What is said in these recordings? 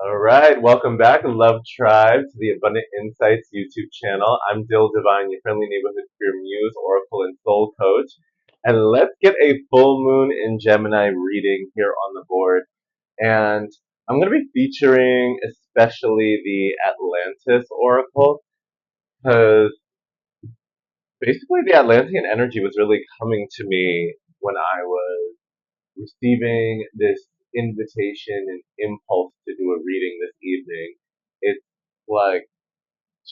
All right, welcome back, Love Tribe, to the Abundant Insights YouTube channel. I'm Dil Divine, your friendly neighborhood queer muse, oracle, and soul coach. And let's get a full moon in Gemini reading here on the board. And I'm going to be featuring especially the Atlantis oracle because basically the Atlantean energy was really coming to me when I was receiving this invitation and impulse to do a reading this evening. It's like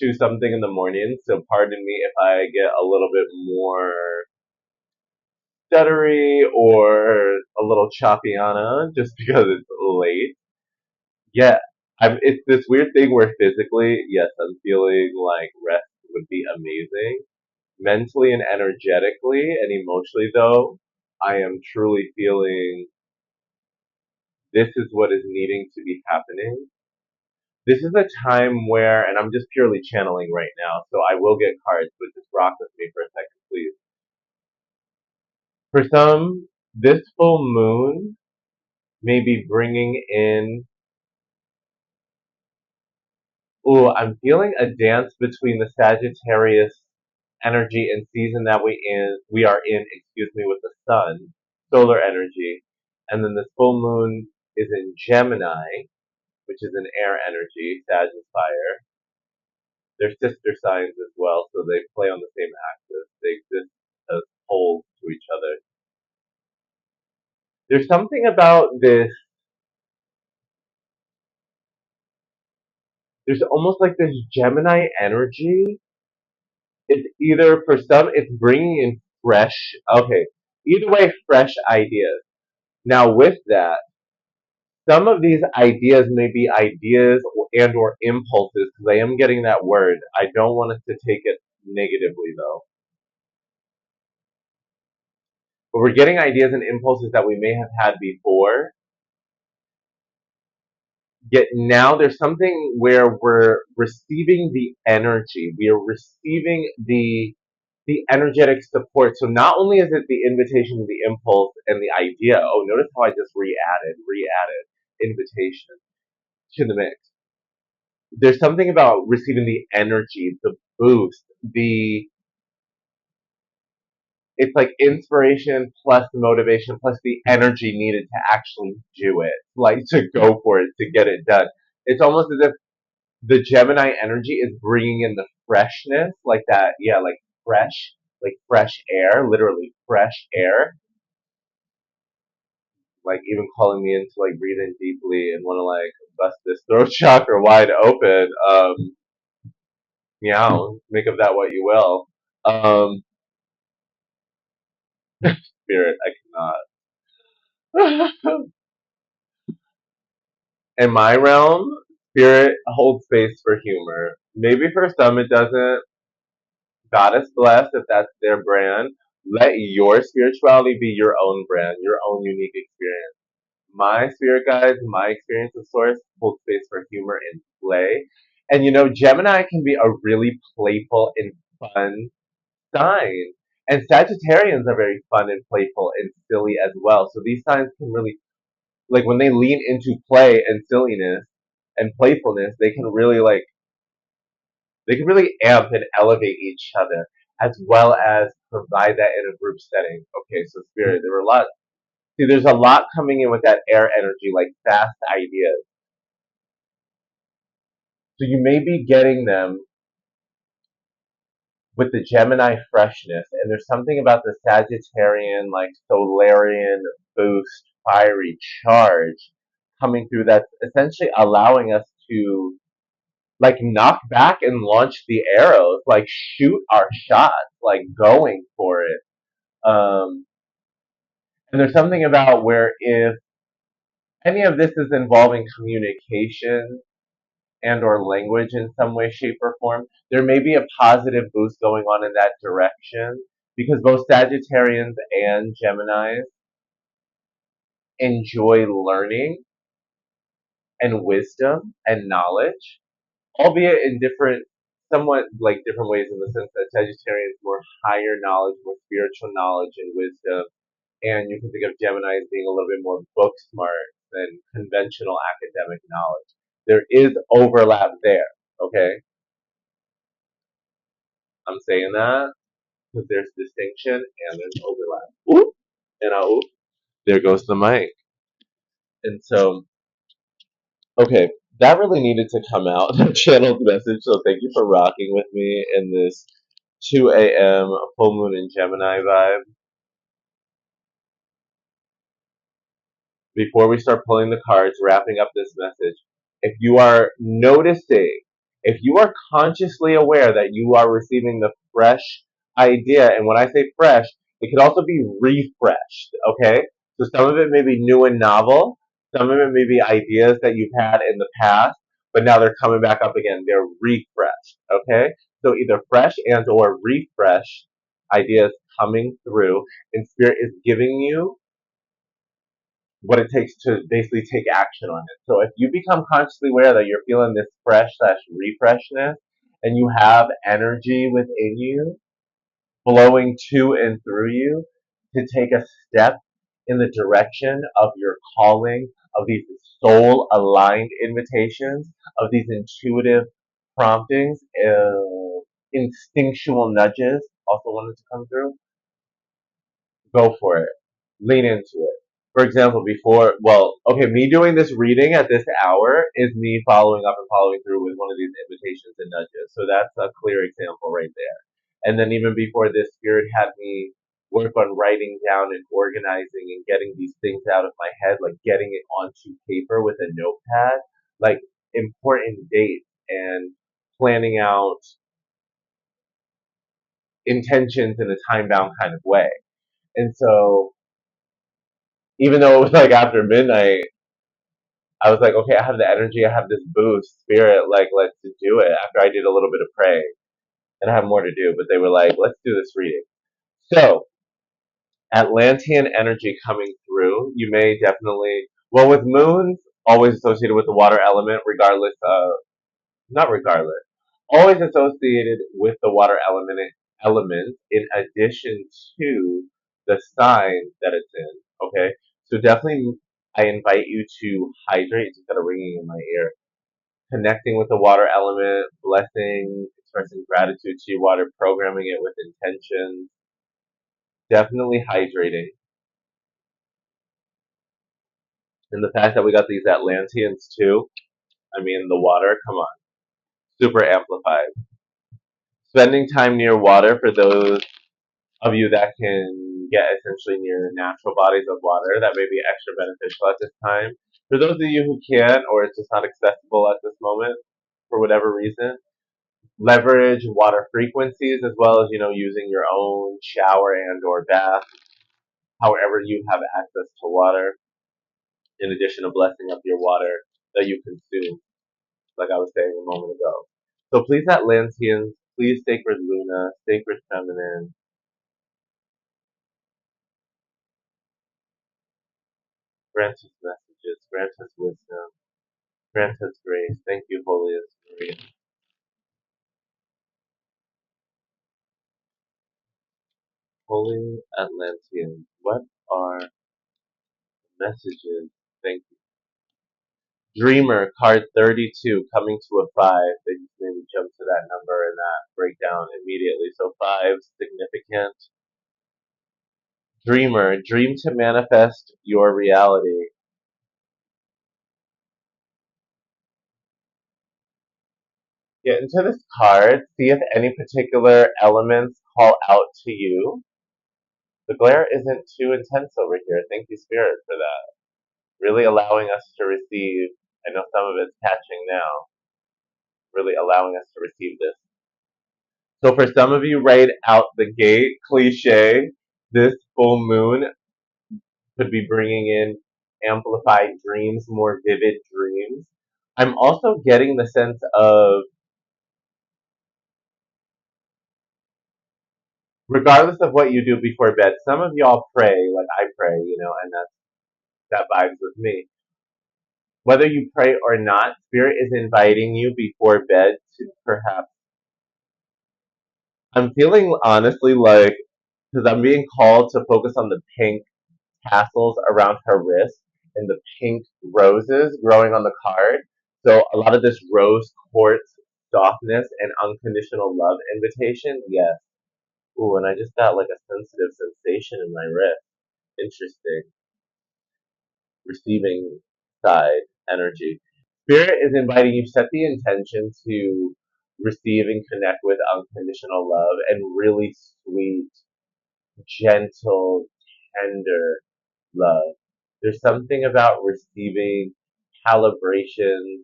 2 something in the morning, so pardon me if I get a little bit more stuttery or a little choppyana just because it's late. Yeah, it's this weird thing where physically, yes, I'm feeling like rest would be amazing. Mentally and energetically and emotionally, though, I am truly feeling this is what is needing to be happening. This is a time where, and I'm just purely channeling right now, so I will get cards, but just rock with me for a second, please. For some, this full moon may be bringing in, ooh, I'm feeling a dance between the Sagittarius energy and season that we are in, excuse me, with the sun, solar energy, and then this full moon is in Gemini, which is an air energy, Sag is fire. They're sister signs as well, so they play on the same axis. They exist as poles to each other. There's something about this. There's almost like this Gemini energy. It's either for some, it's bringing in fresh. Okay, either way, fresh ideas. Now with that, some of these ideas may be ideas and or impulses because I am getting that word. I don't want us to take it negatively though. But we're getting ideas and impulses that we may have had before. Yet now there's something where we're receiving the energy. We are receiving the energetic support. So not only is it the invitation, the impulse, and the idea. Oh, notice how I just re-added invitation to the mix. There's something about receiving the energy, the boost, the it's like inspiration plus the motivation plus the energy needed to actually do it, like to go for it, to get it done. It's almost as if the Gemini energy is bringing in the freshness, like that, yeah, like fresh air, literally fresh air, like even calling me into like breathing deeply and want to like bust this throat chakra wide open. Meow, make of that what you will. Spirit, I cannot. In my realm, spirit holds space for humor. Maybe for some it doesn't. Goddess bless if that's their brand. Let your spirituality be your own brand, your own unique experience. My spirit guides, my experience of source hold space for humor and play. And Gemini can be a really playful and fun sign. And Sagittarians are very fun and playful and silly as well. So these signs can really, like when they lean into play and silliness and playfulness, they can really amp and elevate each other as well as provide that in a group setting. Okay, so spirit, there were a lot. See, there's a lot coming in with that air energy, like fast ideas. So you may be getting them with the Gemini freshness, and there's something about the Sagittarian, like Solarian boost, fiery charge coming through that's essentially allowing us to like knock back and launch the arrows, like shoot our shots, like going for it. Um, and there's something about where if any of this is involving communication and or language in some way, shape, or form, there may be a positive boost going on in that direction because both Sagittarians and Geminis enjoy learning and wisdom and knowledge, albeit in different, somewhat like different ways in the sense that Sagittarians more higher knowledge, more spiritual knowledge and wisdom, and you can think of Gemini as being a little bit more book smart than conventional academic knowledge. There is overlap there. Okay, I'm saying that because there's distinction and there's overlap. Oop, and oop, there goes the mic. And so, okay, that really needed to come out. The channeled message. So thank you for rocking with me in this 2 a.m. full moon in Gemini vibe. Before we start pulling the cards, wrapping up this message, if you are noticing, if you are consciously aware that you are receiving the fresh idea, and when I say fresh, it could also be refreshed, okay? So some of it may be new and novel, some of it may be ideas that you've had in the past, but now they're coming back up again. They're refreshed, okay? So either fresh and or refresh ideas coming through, and Spirit is giving you what it takes to basically take action on it. So if you become consciously aware that you're feeling this fresh slash refreshness and you have energy within you flowing to and through you to take a step in the direction of your calling, of these soul aligned invitations, of these intuitive promptings, instinctual nudges also wanted to come through, go for it. Lean into it. For example, me doing this reading at this hour is me following up and following through with one of these invitations and nudges. So that's a clear example right there. And then even before this, Spirit had me work on writing down and organizing and getting these things out of my head, like getting it onto paper with a notepad, like important dates and planning out intentions in a time bound kind of way. And so even though it was like after midnight, I was like, okay, I have the energy, I have this boost, spirit, like, let's do it. After I did a little bit of praying, and I have more to do, but they were like, let's do this reading. So, Atlantean energy coming through, you may definitely, well, with moons, always associated with the water element, regardless of, not regardless, always associated with the water element in addition to the sign that it's in. Okay, so definitely, I invite you to hydrate. Just got a ringing in my ear. Connecting with the water element, blessing, expressing gratitude to your water, programming it with intention. Definitely hydrating. And the fact that we got these Atlanteans too. I mean, the water. Come on, super amplified. Spending time near water for those of you that can get essentially near natural bodies of water, that may be extra beneficial at this time. For those of you who can't, or it's just not accessible at this moment for whatever reason, leverage water frequencies as well as using your own shower and or bath, however you have access to water. In addition to blessing up your water that you consume, like I was saying a moment ago. So please, Atlanteans, please, Sacred Luna, Sacred Feminine, grant us messages, grant us wisdom, grant us grace. Thank you, Holiest Maria. Holy Atlanteans, what are messages? Thank you. Dreamer, card 32, coming to a 5. They just made me jump to that number and that breakdown immediately. So 5, significant. Dreamer, dream to manifest your reality. Get into this card, see if any particular elements call out to you. The glare isn't too intense over here. Thank you, Spirit, for that. Really allowing us to receive. I know some of it's catching now. Really allowing us to receive this. So for some of you, right out the gate, cliche, this full moon could be bringing in amplified dreams, more vivid dreams. I'm also getting the sense of, regardless of what you do before bed, some of y'all pray like I pray, and that vibes with me. Whether you pray or not, Spirit is inviting you before bed to perhaps. I'm feeling honestly like, because I'm being called to focus on the pink tassels around her wrist and the pink roses growing on the card. So a lot of this rose quartz softness and unconditional love invitation, yes. Ooh, and I just got like a sensitive sensation in my wrist. Interesting. Receiving side energy. Spirit is inviting you, set the intention to receive and connect with unconditional love and really sweet, gentle, tender love. There's something about receiving calibrations,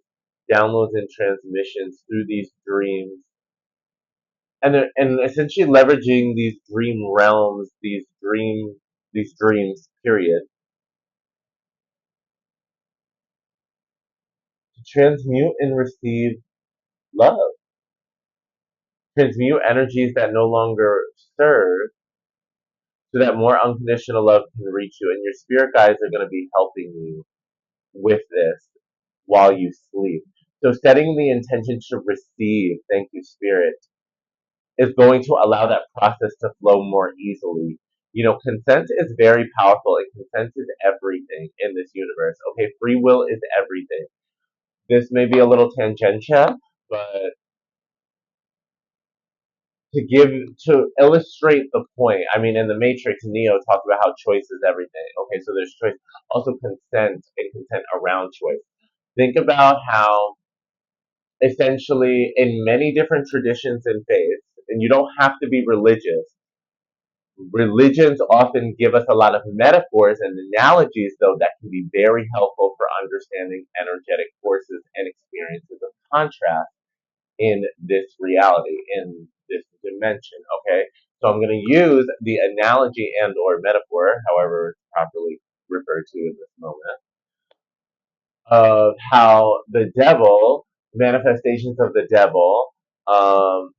downloads and transmissions through these dreams, and essentially leveraging these dream realms, these dreams, period, to transmute and receive love, transmute energies that no longer serve, so that more unconditional love can reach you, and your spirit guides are going to be helping you with this while you sleep. So setting the intention to receive, thank you, Spirit, is going to allow that process to flow more easily. You know, consent is very powerful, and consent is everything in this universe. Okay, free will is everything. This may be a little tangential, but to illustrate the point, I mean, in the Matrix, Neo talked about how choice is everything. Okay, so there's choice, also consent and consent around choice. Think about how essentially in many different traditions and faiths, and you don't have to be religious. Religions often give us a lot of metaphors and analogies, though, that can be very helpful for understanding energetic forces and experiences of contrast in this reality, in this dimension. Okay, so I'm going to use the analogy and or metaphor, however it's properly referred to in this moment, of how the devil, manifestations of the devil, um,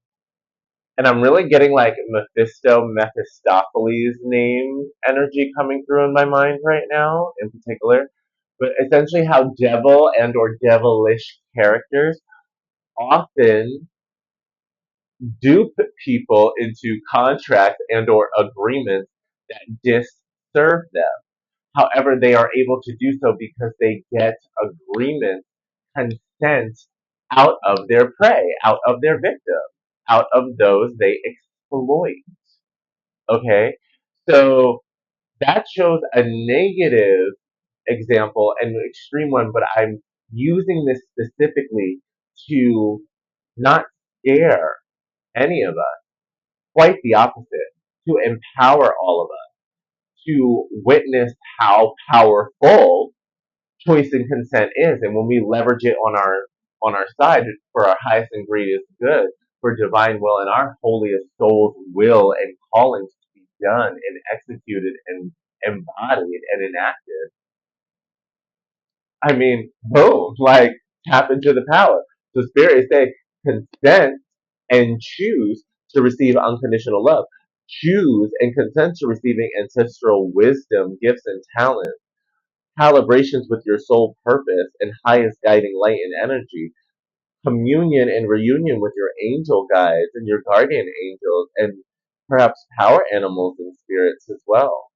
and I'm really getting like Mephisto, Mephistopheles name energy coming through in my mind right now, in particular. But essentially, how devil and or devilish characters often dupe people into contracts and or agreements that disserve them. However, they are able to do so because they get agreement, consent out of their prey, out of their victim, out of those they exploit. Okay? So that shows a negative example and an extreme one, but I'm using this specifically to not scare any of us, quite the opposite, to empower all of us, to witness how powerful choice and consent is, and when we leverage it on our side for our highest and greatest good, for divine will and our holiest soul's will and callings to be done and executed and embodied and enacted. I mean, boom, like tap into the power. So spirit is saying consent and choose to receive unconditional love. Choose and consent to receiving ancestral wisdom, gifts, and talents, calibrations with your soul purpose and highest guiding light and energy, communion and reunion with your angel guides and your guardian angels, and perhaps power animals and spirits as well.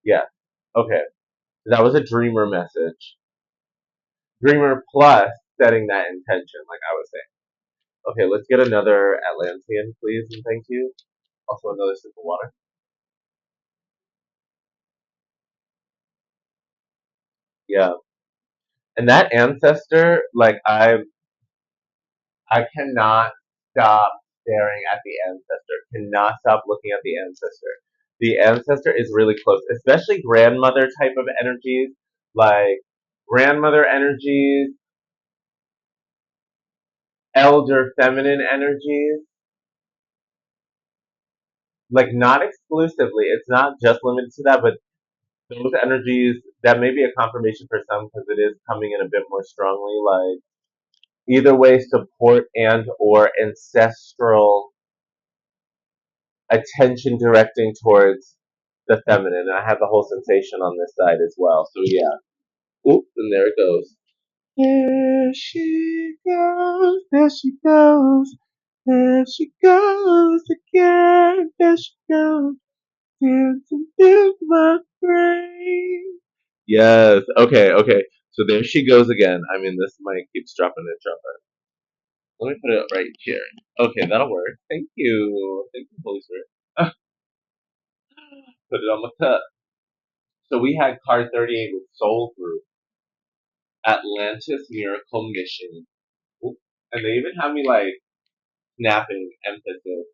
Yeah. Okay. That was a dreamer message. Dreamer plus setting that intention, like I was saying. Okay, let's get another Atlantean, please, and thank you. Also, another sip of water. Yeah. And that ancestor, like I cannot stop staring at the ancestor. Cannot stop looking at the ancestor. The ancestor is really close, especially grandmother type of energies, like grandmother energies, elder feminine energies, like not exclusively. It's not just limited to that, but those energies, that may be a confirmation for some because it is coming in a bit more strongly, like either way support and or ancestral attention directing towards the feminine. And I have the whole sensation on this side as well. So yeah. Oop, and there it goes. There she goes, there she goes, there she goes again, there she goes, dancing through my brain. Yes, okay, okay. So there she goes again. I mean, this mic keeps dropping and dropping. Let me put it right here. Okay, that'll work. Thank you. Thank you, Holy Spirit. Put it on the cup. So we had card 38 with Soul Group, Atlantis Miracle Mission. Oop. And they even have me like snapping emphasis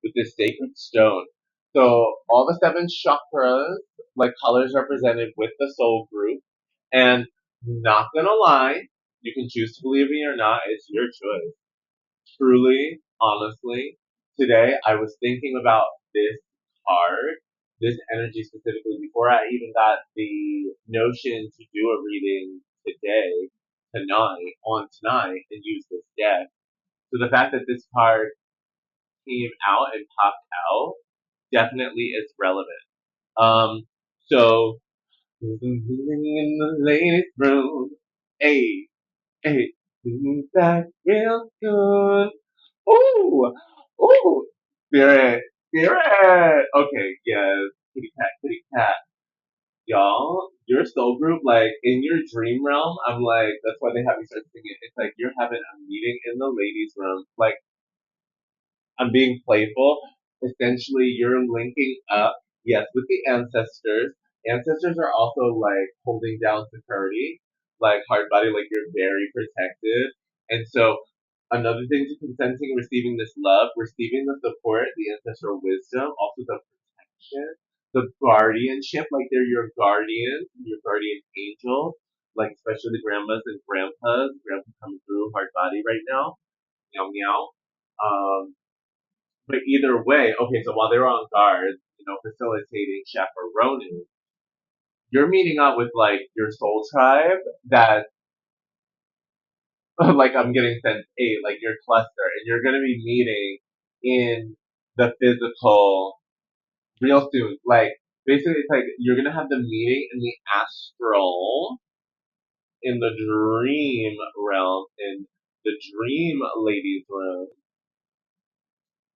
with this sacred stone. So all the seven chakras, like colors represented with the Soul Group. And not gonna lie, you can choose to believe me or not, it's your choice. Truly, honestly, today I was thinking about this card, this energy specifically, before I even got the notion to do a reading today, tonight, and use this deck. So the fact that this card came out and popped out definitely is relevant. Um, so, in the ladies' room, hey, hey, isn't that real good? Ooh, ooh, spirit, spirit. Okay, yes, kitty cat. Y'all, your soul group, like in your dream realm, I'm like, that's why they have me start singing. It's like you're having a meeting in the ladies' room. Like, I'm being playful. Essentially, you're linking up, yes, with the ancestors. Ancestors are also like holding down security, like hard body, like you're very protected. And so, another thing to consenting, receiving this love, receiving the support, the ancestral wisdom, also the protection, the guardianship, like they're your guardian angel, like especially the grandmas and grandpas. Grandpa coming through hard body right now, meow meow. But either way, okay, so while they're on guard, facilitating chaperoning, you're meeting up with like your soul tribe that, like I'm getting sense eight, like your cluster, and you're gonna be meeting in the physical real soon. Like basically, it's like you're gonna have the meeting in the astral, in the dream realm, in the dream ladies' room,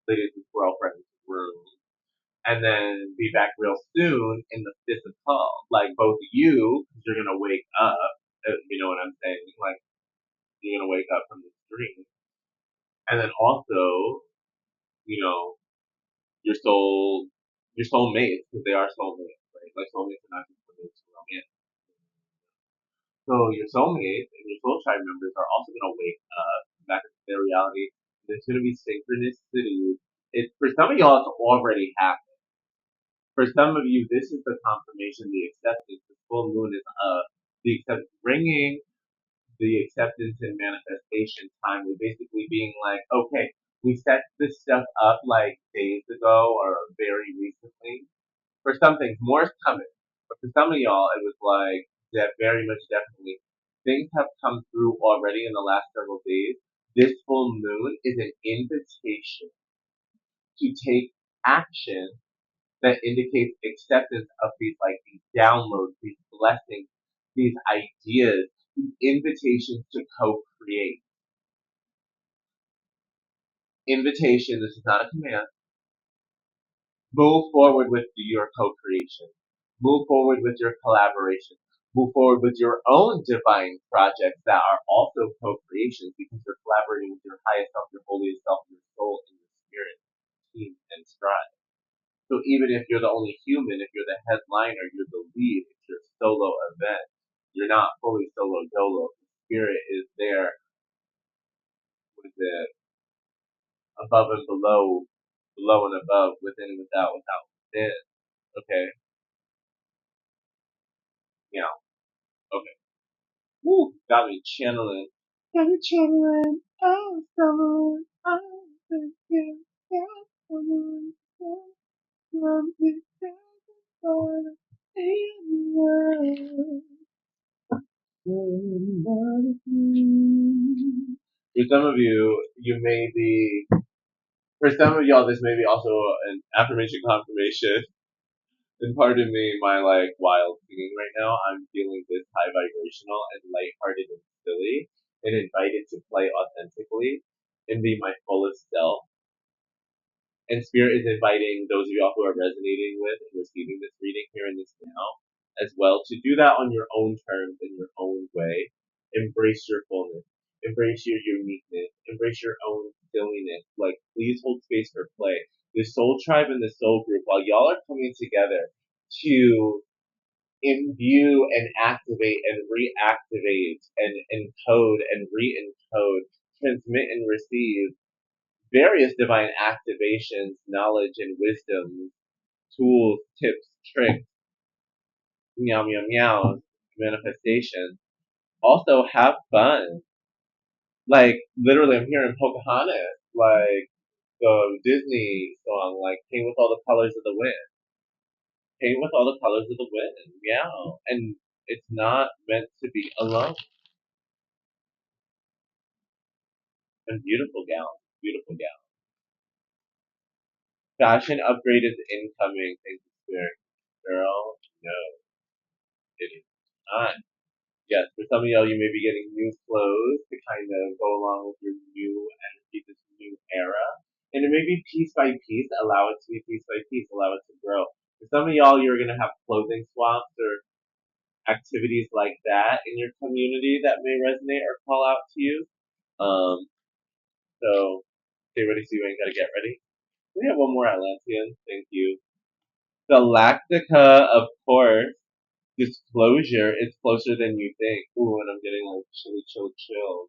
ladies' girlfriend's room and then be back real soon in the physical. Like both you, because you're gonna wake up. You know what I'm saying? Like you're gonna wake up from this dream, and then also, you know, your soul, your soulmates, because they are soulmates, right? Like soulmates are not just soulmates for romance. So your soulmates and your soul tribe members are also gonna wake up back into their reality. There's gonna be synchronicity. It's for some of y'all, it's already happened. For some of you, this is the confirmation, the acceptance. The full moon is the accept bringing the acceptance and manifestation time. We're basically being like, okay, we set this stuff up like days ago or very recently. For some things, more is coming. But for some of y'all, it was like that very much definitely. Things have come through already in the last several days. This full moon is an invitation to take action that indicates acceptance of these like these downloads, these blessings, these ideas, these invitations to co-create. Invitation, this is not a command. Move forward with your co-creation. Move forward with your collaboration. Move forward with your own divine projects that are also co-creations because you're collaborating with your highest self, your holiest self, your soul, and your spirit, team, and stride. So even if you're the only human, if you're the headliner, you're the lead, it's your solo event. You're not fully solo dolo. The spirit is there with it above and below, below and above, within and without within. Okay? Yeah. Okay. Woo! Got me channeling. Got me channeling. Oh, someone. Oh, thank you. Yeah, someone. Love me. For some of you, you may be, for some of y'all, this may be also an affirmation confirmation. And pardon me my like wild singing right now. I'm feeling this high vibrational and lighthearted and silly and invited to play authentically and be my fullest self. And Spirit is inviting those of y'all who are resonating with and receiving this reading here in this now. as well, to do that on your own terms in your own way. Embrace your fullness. Embrace your uniqueness. Embrace your own silliness. Like, please hold space for play. The soul tribe and the soul group, while y'all are coming together to imbue and activate and reactivate and encode and re-encode, transmit and receive various divine activations, knowledge and wisdom, tools, tips, tricks, meow meow meow, manifestation. Also have fun. Like literally I'm hearing Pocahontas, like the Disney song, like paint with all the colors of the wind. Paint with all the colors of the wind. Meow. And it's not meant to be alone. And beautiful gown. Beautiful gown. Fashion upgrade is incoming, thank you, Spirit. Girl, no, it is not. Yes, for some of y'all, you may be getting new clothes to kind of go along with your new energy, this new era. And it may be piece by piece, allow it to be piece by piece, allow it to grow. For some of y'all, you're going to have clothing swaps or activities like that in your community that may resonate or call out to you. Um, so, stay ready, so you ain't got to get ready. We have one more Atlantean. Thank you. Galactica, of course. Disclosure is closer than you think. Ooh, and I'm getting like chill.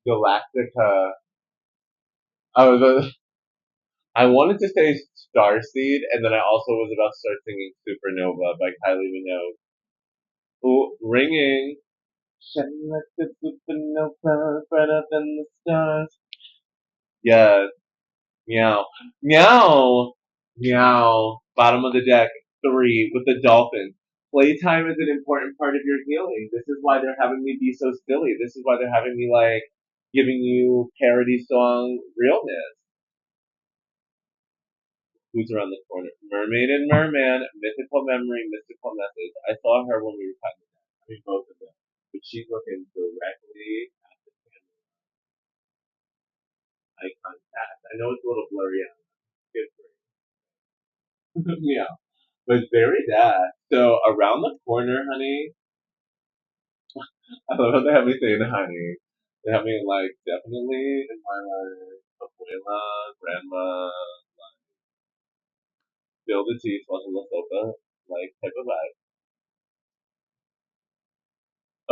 Galactica. I was, I wanted to say Starseed, and then I also was about to start singing Supernova by Kylie Minogue. Ooh, ringing. Shining like the supernova, brighter than the stars. Yes. Meow. Meow. Meow. Bottom of the deck. 3 with the dolphins. Playtime is an important part of your healing. This is why they're having me be so silly. This is why they're having me like giving you parody song realness. Who's around the corner? Mermaid and Merman. Mythical memory, mystical message. I saw her when we were talking about it. I mean, both of them. But she's looking directly at the camera. Eye contact. I know it's a little blurry out. Good for you. Yeah. But very that. So around the corner, honey. I love how they have me saying honey. They have me like definitely in my life, abuela, grandma, spill the tea, swallow la sopa, like type of vibe.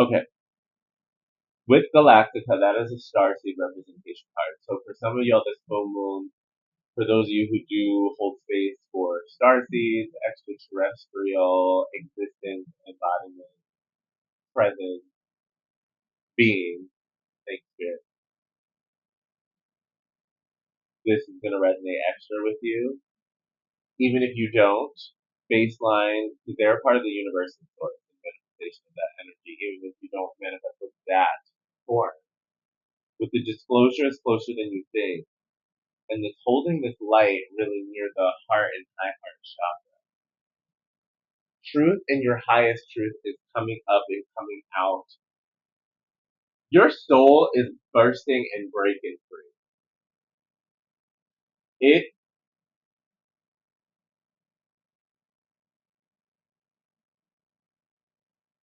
Okay. With Galactica, that is a starseed representation card. So for some of y'all, this full moon, for those of you who do hold space for starseeds, extraterrestrial existence, embodiment, presence, being, thank you. This is going to resonate extra with you. Even if you don't, baseline, they're part of the universe and source and manifestation of that energy, even if you don't manifest with that form. With the disclosure is closer than you think. And it's holding this light really near the heart and high heart chakra. Truth and your highest truth is coming up and coming out. Your soul is bursting and breaking free. It,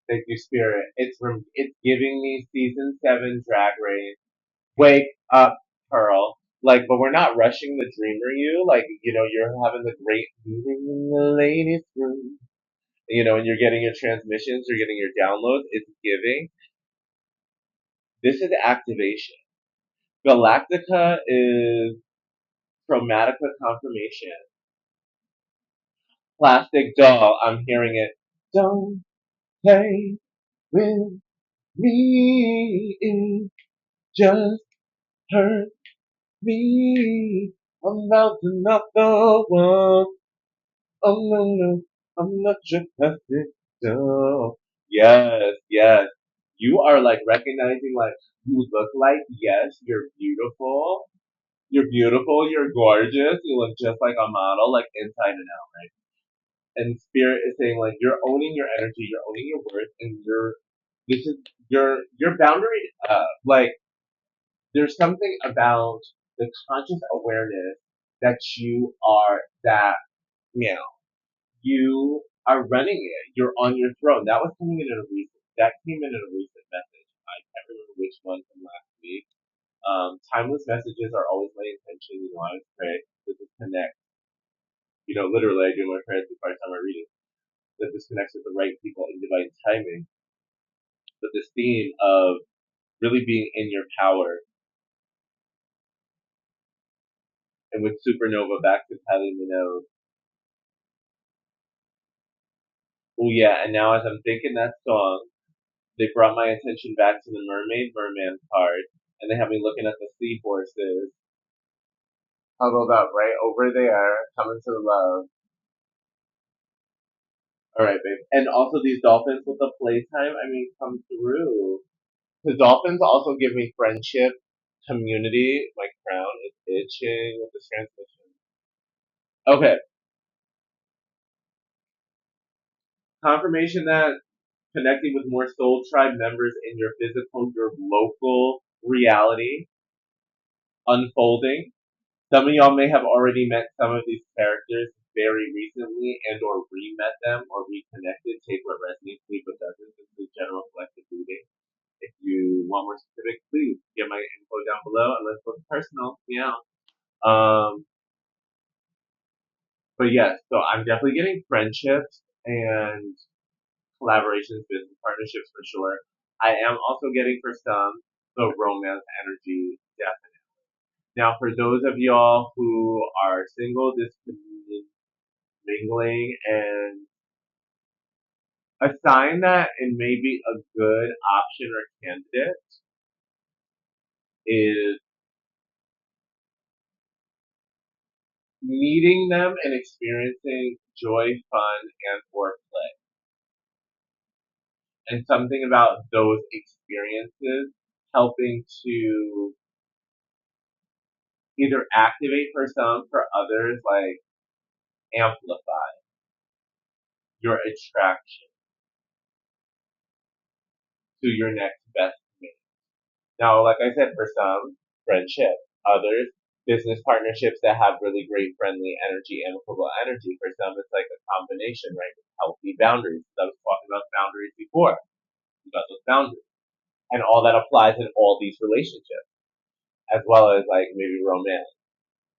thank you, Spirit. It's giving me season 7 Drag Race. Wake up, Pearl. Like, but we're not rushing the dreamer you. Like, you're having the great meeting in the ladies' room. And you're getting your transmissions, you're getting your downloads. It's giving. This is activation. Galactica is chromatica confirmation. Plastic doll, I'm hearing it. Don't play with me. It just hurt me. I'm about to knock the one. Oh no, no, I'm not your plastic doll. Yes, yes. You are like recognizing like you look like, yes, you're beautiful. You're beautiful, you're gorgeous, you look just like a model, like inside and out, right? And spirit is saying like you're owning your energy, you're owning your worth, and this is your boundary up. Like there's something about the conscious awareness that you are that, you know, you are running it. You're on your throne. That was coming in a recent. That came in a recent message. I can't remember which one from last week. Timeless messages are always my intention. You know, I pray that this connect. You know, literally, I do my prayers before I start my reading. That this connects with the right people in divine timing. But this theme of really being in your power, and with Supernova back to Kylie Minogue. Oh yeah, and now as I'm thinking that song, they brought my attention back to the Mermaid Merman card, and they have me looking at the seahorses huddled up right over there, coming to love. All right, babe. And also these dolphins with the playtime, I mean, come through. The dolphins also give me friendship, community. My crown is itching with this transmission. Okay, confirmation that connecting with more soul tribe members in your physical, your local reality unfolding. Some of y'all may have already met some of these characters very recently and or re-met them or reconnected. Take what resonates, leave what doesn't. This is a general collective reading. If you want more specific, please get my info down below and let's look personal. Yeah. Um, but yes, so I'm definitely getting friendships and collaborations, business partnerships for sure. I am also getting for some the romance energy, definitely. Now, for those of y'all who are single, this could mean mingling, and a sign that it may be a good option or candidate is meeting them and experiencing joy, fun, and or play. And something about those experiences helping to either activate for some, for others, like amplify your attraction to your next best mate. Now, like I said, for some, friendship. Others, business partnerships that have really great friendly energy, amicable energy. For some, it's like a combination, right? With healthy boundaries. I was talking about boundaries before. You got those boundaries. And all that applies in all these relationships, as well as like maybe romance,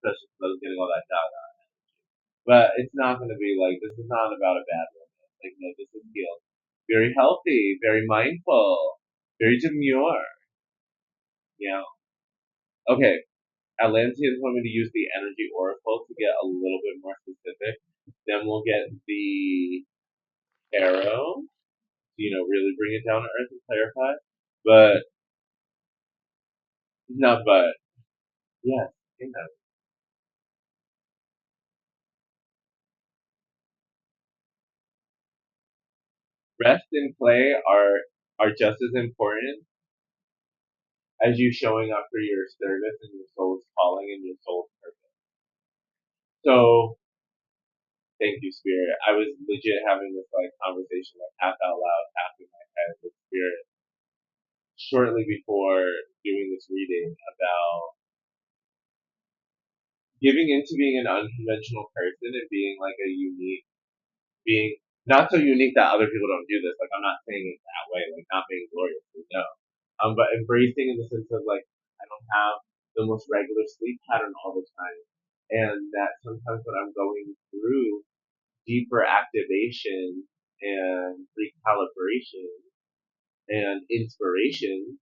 especially because I was getting all that data. But it's not going to be like, this is not about a bad romance. Like, no, this is healed. Very healthy, very mindful, very demure. You know? Okay, Atlanteans want me to use the energy oracle to get a little bit more specific. Then we'll get the arrow to, really bring it down to earth and clarify. But, not but, yes, rest and play are just as important as you showing up for your service and your soul's calling and your soul's purpose. So, thank you, Spirit. I was legit having this like conversation like half out loud, half in my head with Spirit shortly before doing this reading about giving into being an unconventional person and being like a unique being, not so unique that other people don't do this. Like I'm not saying it that way, like not being glorious, no. But embracing in the sense of like I don't have the most regular sleep pattern all the time, and that sometimes when I'm going through deeper activation and recalibration and inspiration,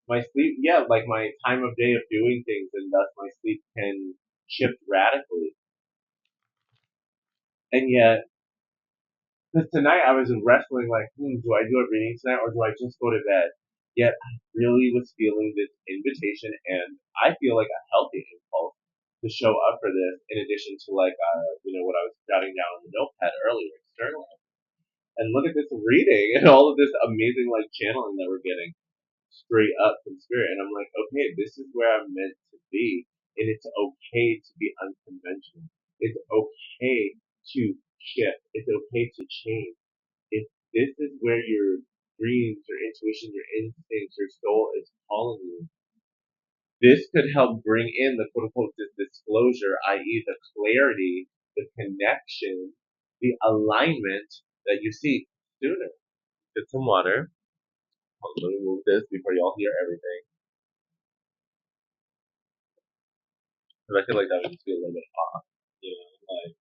my sleep, yeah, like my time of day of doing things, and thus my sleep can shift radically. And yet, because tonight I was wrestling, like, do I do a reading tonight or do I just go to bed? Yet I really was feeling this invitation, and I feel like a healthy impulse to show up for this, in addition to like, what I was jotting down on the notepad earlier, externally. And look at this reading and all of this amazing like channeling that we're getting straight up from spirit. And I'm like, okay, this is where I'm meant to be. And it's okay to be unconventional. It's okay to shift. It's okay to change. If this is where your dreams, your intuition, your instincts, your soul is calling you, this could help bring in the quote unquote disclosure, i.e., the clarity, the connection the alignment that you seek sooner. Get some water. Let me move this before y'all hear everything. Because I feel like that would just be a little bit off. You know, like,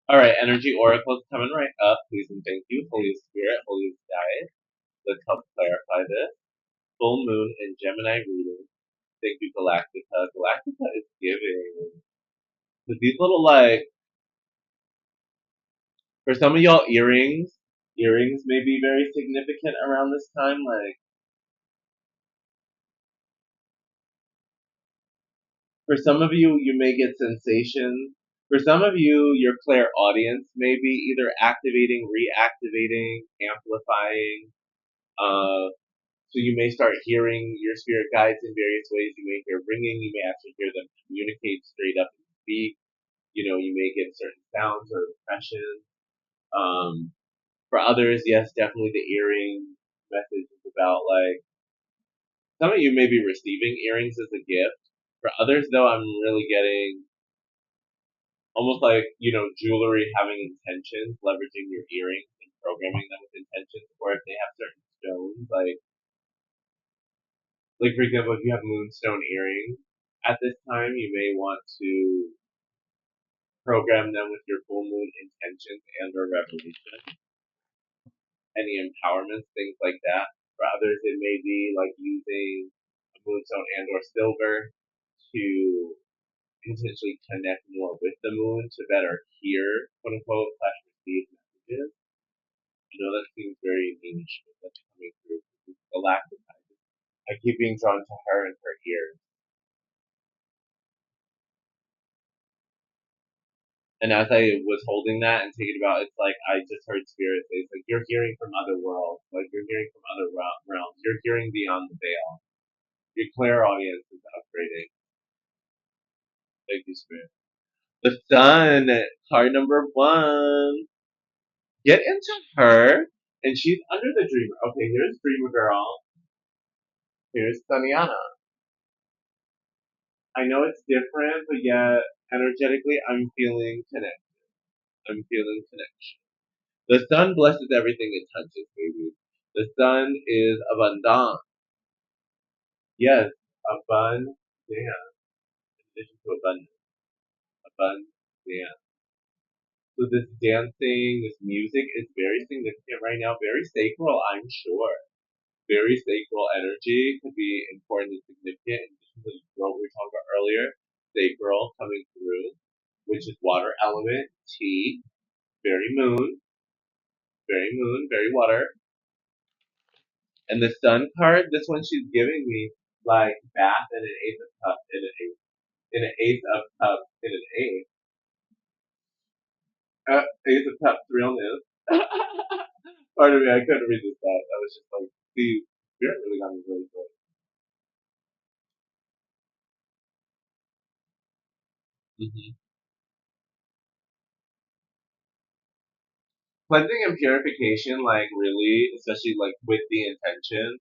all right, energy oracles coming right up. Please and thank you, Holy Spirit, Holy Guide. Let's help clarify this. Full moon and Gemini reading. Thank you, Galactica. Galactica is giving. With these little, like, for some of y'all, earrings may be very significant around this time. Like, for some of you, you may get sensations. For some of you, your clairaudience may be either activating, reactivating, amplifying. So you may start hearing your spirit guides in various ways. You may hear ringing. You may actually hear them communicate straight up and speak. You know, you may get certain sounds or impressions. For others, yes, definitely the earring message is about like some of you may be receiving earrings as a gift. For others, though, I'm really getting almost like, you know, jewelry having intentions, leveraging your earrings and programming them with intentions, or if they have certain stones, like for example, if you have moonstone earrings at this time, you may want to program them with your full moon intentions and or revelation, any empowerments, things like that. For others, it may be like using a moonstone and or silver to intentionally connect more with the moon to better hear, quote unquote, slash receive messages. I know that seems very niche, but that's coming through. It's galactic. I keep being drawn to her and her ears. And as I was holding that and thinking about it, it's like I just heard spirit say, it's like you're hearing from other worlds, like you're hearing from other realms, you're hearing beyond the veil. Your clairaudience is upgrading. Thank you, spirit. The sun, card number one. Get into her, and she's under the dreamer. Okay, here's Dreamer Girl. Here's Sanyana. I know it's different, but yet energetically, I'm feeling connected. I'm feeling connected. The sun blesses everything it touches, baby. The sun is abundant. Yes, abundant. In addition to abundance, abundant. So this dancing, this music is very significant right now. Very sacral, I'm sure. Very sacral energy could be important and significant. In addition to what we were talking about earlier, sacral coming through, which is water element, T, very moon, very water. And the sun card, this one she's giving me like bath and an ace of cups and an ace, and an ace of cups and an ace. Ace of cups, realness. Pardon me, I couldn't resist that. I was just like, see, spirit really got me really good. Mm-hmm. Cleansing and purification, like really, especially like with the intention,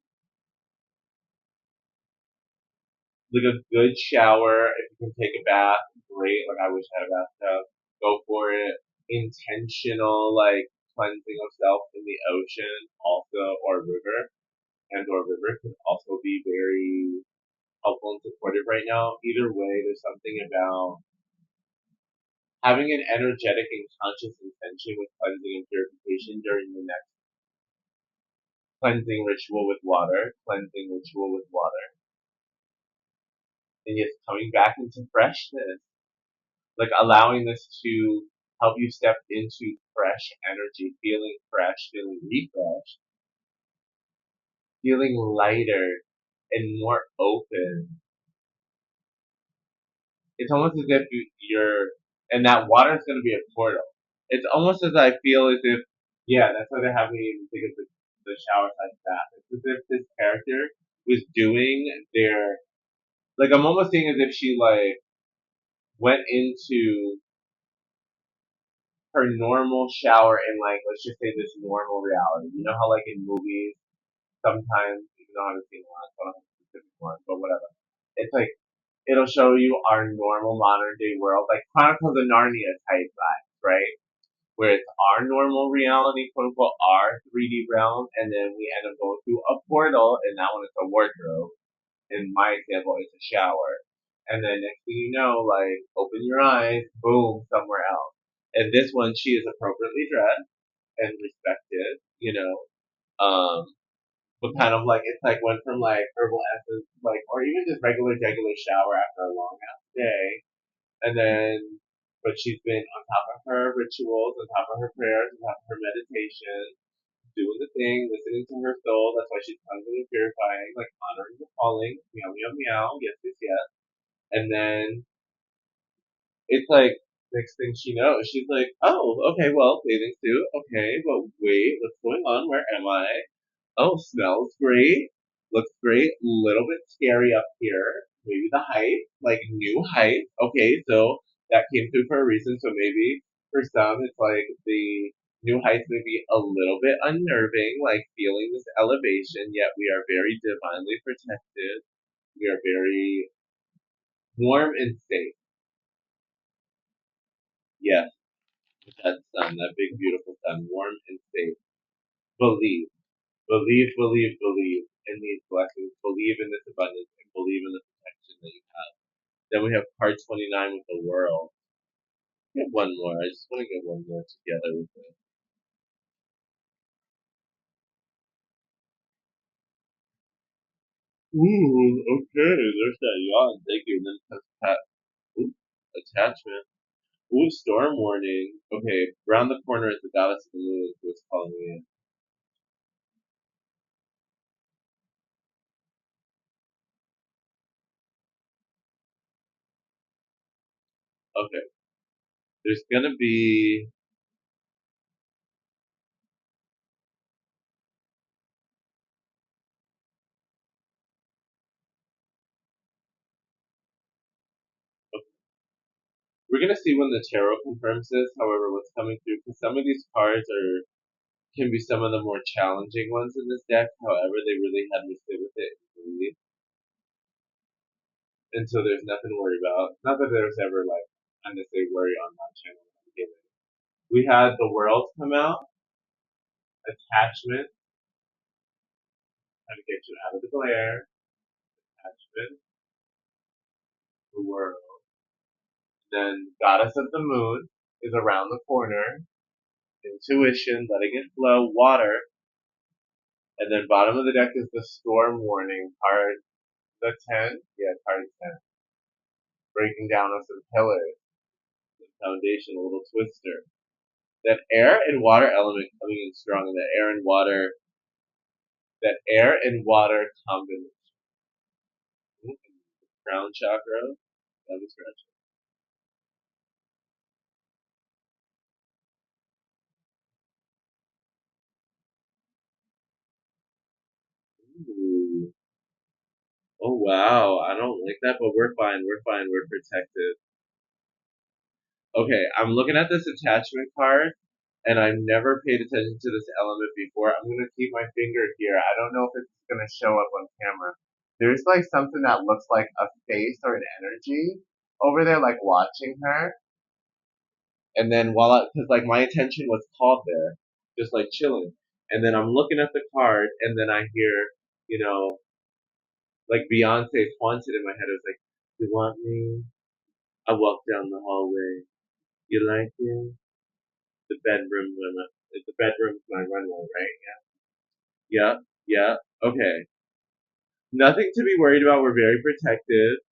like a good shower. If you can take a bath, great. Like I wish I had a bathtub. Go for it. Intentional, like cleansing of self in the ocean, also or river, and or river can also be very helpful and supportive right now. Either way, there's something about having an energetic and conscious intention with cleansing and purification during the next cleansing ritual with water, cleansing ritual with water, and just coming back into freshness, like allowing this to help you step into fresh energy, feeling fresh, feeling refreshed, feeling lighter and more open. It's almost as if you're, and that water is going to be a portal. It's almost as I feel as if, yeah, that's why they have me even think of the shower side bath. It's as if this character was doing their, like I'm almost seeing as if she like went into her normal shower in like let's just say this normal reality. You know how like in movies sometimes even though I haven't seen a lot, so I don't have a specific one, but whatever. It's like it'll show you our normal modern day world, like Chronicles of Narnia type vibes, right? Where it's our normal reality, quote unquote, our 3D realm, and then we end up going through a portal, and that one is a wardrobe. In my example, it's a shower. And then next thing you know, like, open your eyes, boom, somewhere else. And this one, she is appropriately dressed and respected, but kind of like, it's like went from like herbal essence, like, or even just regular shower after a long ass day. And then, but she's been on top of her rituals, on top of her prayers, on top of her meditation, doing the thing, listening to her soul. That's why she's constantly purifying, like honoring the calling. Meow, meow, meow. Yes, yes, yes. And then it's like, next thing she knows, she's like, oh, okay, well, bathing suit. Okay, but wait, what's going on? Where am I? Oh, smells great. Looks great. Little bit scary up here. Maybe the height, like new height. Okay, so that came through for a reason. So maybe for some, it's like the new heights may be a little bit unnerving, like feeling this elevation, yet we are very divinely protected. We are very warm and safe. Yes, that sun, that big, beautiful sun, warm and safe. Believe. Believe in these blessings, believe in this abundance, and believe in the protection that you have. Then we have part 29 with the world. Get one more. I just want to get one more together with it. Ooh, okay, there's that yawn. Thank you. And then it says ooh, attachment. Ooh, storm warning. Okay, around the corner is the goddess of the moon who is calling me in. Okay, there's gonna be. We're gonna see when the tarot confirms this. However, what's coming through, because some of these cards are can be some of the more challenging ones in this deck. However, they really had me sit with it and breathe. And so there's nothing to worry about. Not that there's ever like unnecessary worry on my channel at the beginning. We had the world come out, attachment, trying to get you out of the glare, attachment, the world. Then goddess of the moon is around the corner, intuition, letting it flow, water. And then bottom of the deck is the storm warning card, the 10, yeah, card 10. Breaking down of some pillars, the foundation, a little twister. That air and water element coming in strong, and that air and water combination. Crown chakra, that was scratching. Ooh. Oh wow, I don't like that, but we're fine, we're fine, we're protected. Okay, I'm looking at this attachment card, and I've never paid attention to this element before. I'm gonna keep my finger here. I don't know if it's gonna show up on camera. There's like something that looks like a face or an energy over there, like watching her. And then because like my attention was called there, just like chilling. And then I'm looking at the card, and then I hear, you know, like Beyonce's "Haunted" in my head. It was like, "You want me?" I walk down the hallway. You like it? The bedroom's my runway, right? Yeah, yeah. Okay. Nothing to be worried about. We're very protected.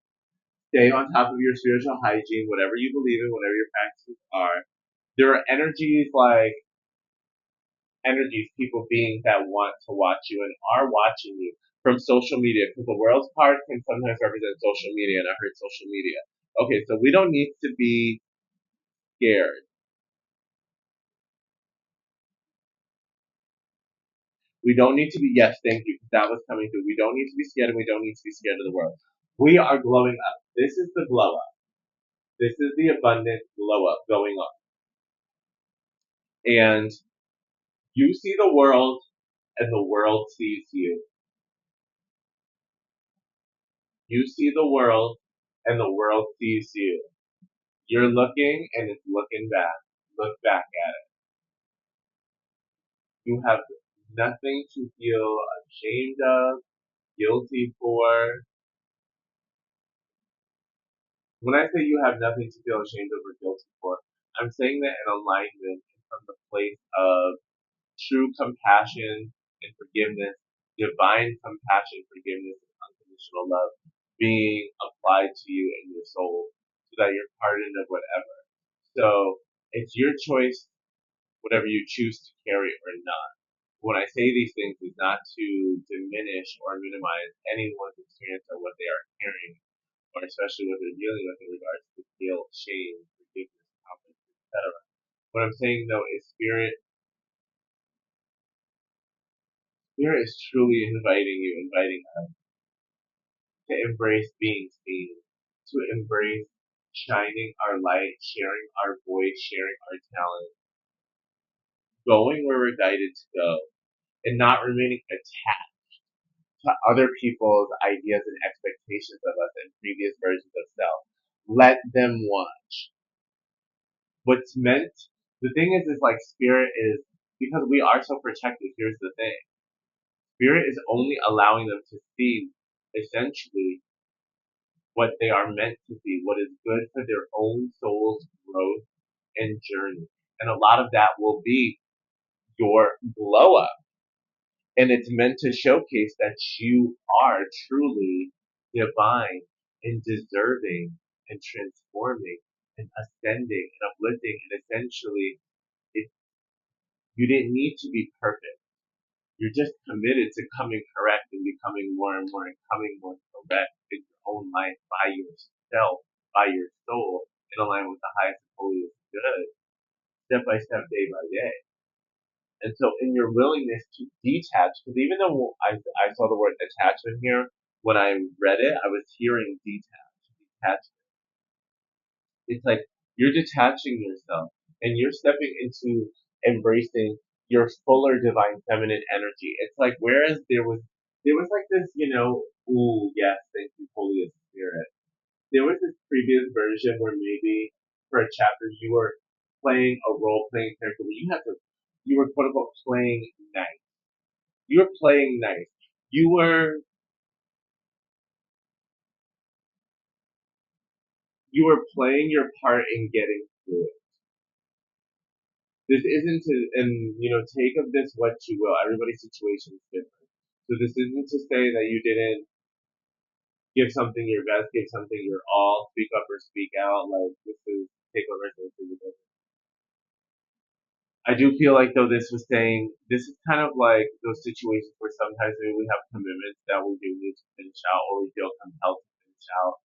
Stay on top of your spiritual hygiene, whatever you believe in, whatever your practices are. There are energies, people, beings that want to watch you and are watching you from social media, because the world's card can sometimes represent social media, and I heard social media. Okay, so we don't need to be scared. We don't need to be, yes, thank you, because that was coming through. We don't need to be scared, and we don't need to be scared of the world. We are glowing up. This is the glow up. This is the abundant glow up going up. And you see the world, and the world sees you. You see the world, and the world sees you. You're looking and it's looking back. Look back at it. You have nothing to feel ashamed of, guilty for. When I say you have nothing to feel ashamed of or guilty for, I'm saying that in alignment from the place of true compassion and forgiveness, divine compassion, forgiveness, and unconditional love being applied to you in your soul so that you're pardoned of whatever. So it's your choice, whatever you choose to carry or not. When I say these things, is not to diminish or minimize anyone's experience or what they are carrying, or especially what they're dealing with in regards to guilt, shame, forgiveness, confidence, etc. What I'm saying though is spirit is truly inviting you, inviting us to embrace being seen, to embrace shining our light, sharing our voice, sharing our talent, going where we're guided to go, and not remaining attached to other people's ideas and expectations of us and previous versions of self. Let them watch. What's meant, the thing is like spirit is, because we are so protected, here's the thing. Spirit is only allowing them to see, essentially, what they are meant to see, what is good for their own soul's growth and journey. And a lot of that will be your glow up. And it's meant to showcase that you are truly divine and deserving and transforming and ascending and uplifting. And essentially, it, you didn't need to be perfect. You're just committed to coming correct and becoming more and more and coming more correct in your own life by yourself, by your soul, in alignment with the highest and holiest good, step by step, day by day. And so in your willingness to detach, because even though I saw the word attachment here, when I read it, I was hearing detach. It's like you're detaching yourself and you're stepping into embracing your fuller divine feminine energy. It's like whereas there was like this, ooh, yes, thank you, Holy Spirit. There was this previous version where maybe for a chapter you were playing a role playing character where you were quote unquote playing nice. You were playing nice. You were you were playing your part in getting through it. This isn't to, and take of this what you will. Everybody's situation is different. So this isn't to say that you didn't give something your best, give something your all, speak up or speak out. Like this is take over something. I do feel like though this was saying this is kind of like those situations where sometimes maybe we have commitments that we do need to finish out or we feel compelled to finish out,